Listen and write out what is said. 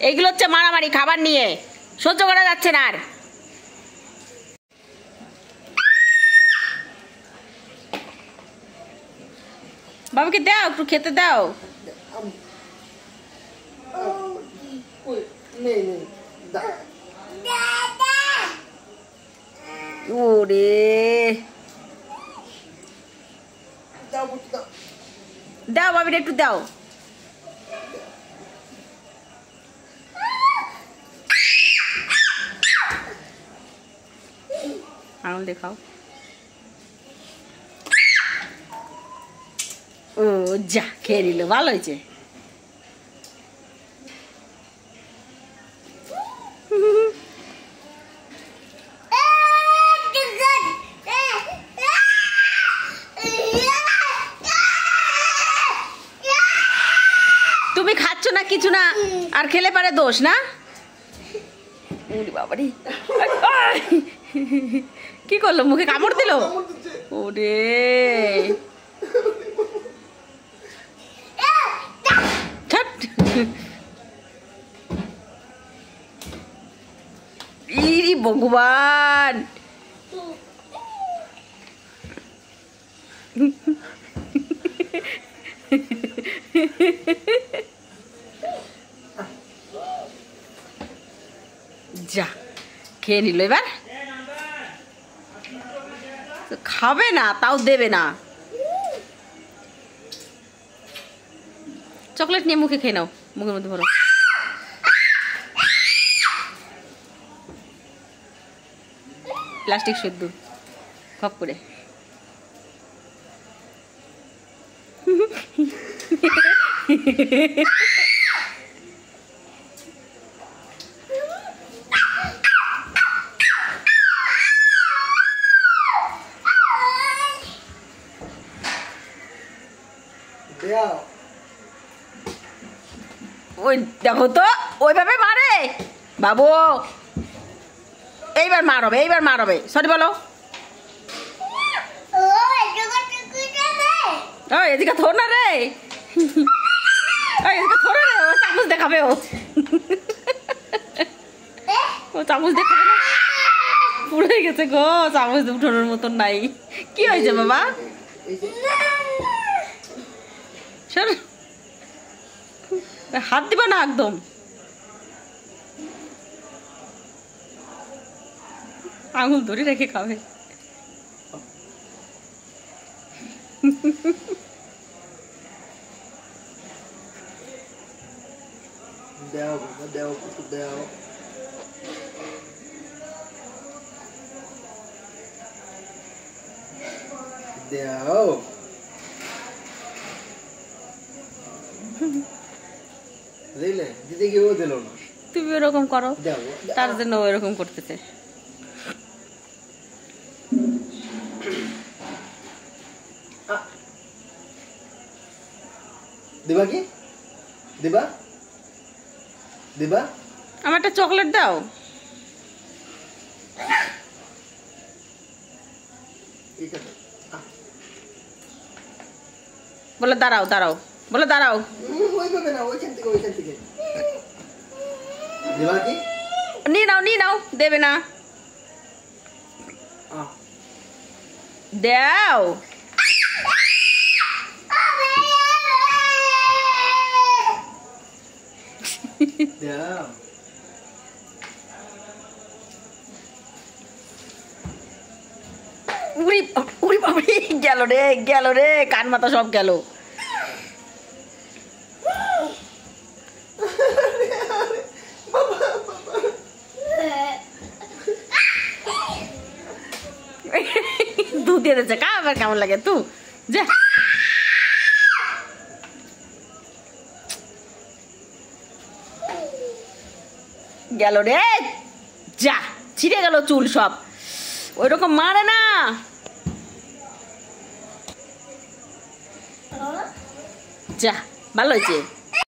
এইগুলো হচ্ছে মারামারি খাবার নিয়ে, সহ্য করা যাচ্ছে না আর। বাবাকে দাও, একটু খেতে দাও। ওরে দাও বাবিটা একটু দাও। আঙুল দেখাও। ও যা খেয়ে নিল, ভালো হয়েছে। তুমি খাচ্ছ না কিছু না, আর খেলে পারে দোষ না। বাবারি কি করলো, মুখে কামড় দিল। ওরে ইরি ভগবান, যা খেয়ে নিল। এবার খাবে না, তাও দেবে না। চকলেট নিয়ে মুখে খেয়ে নাও, মুখের মধ্যে ভরো। প্লাস্টিক শুদ্ধ খপ করে। ওই দেখো তো, ওইভাবে মারে বাবু। এইবার মারবে, এইবার মারবে। সরি বলো। এদিকে থোর না রে, এদিকে থোর রে। ও চামচ দেখাবে, ও চামচ দেখাবে না। পুড়ে গেছে গো, চামচ উঠোনোর মতন নাই। কি হয়েছে বাবা? হাত দিবা না একদম। আঙুল ধরে রেখে খাবে। দাও দাও দাও। দাও দিলে, দিতে গিয়েও দিল না। তুমি ওরকম করো, তার জন্য ওরকম করতেছে। দিবা কি? দিবা দিবা? আমার একটা চকলেট দাও। বলে দাঁড়াও দাঁড়াও, বলে দাঁড়াও। ওইভাবে না, ওইখান থেকে ওইখান থেকে। দিবা কি? নিয়ে নাও, নিয়ে নাও। দেবে না, দাও। দাও। উড়ি উড়ি বাবারি, গেল রে, গেল রে, কান মাথা সব গেল। দুধ দিয়ে দিচ্ছে, কা আবার কেমন লাগে তু যা। গেল রে, যা ছিঁড়ে গেল চুল সব। ওই রকম মারে না। যা ভালো হয়েছে।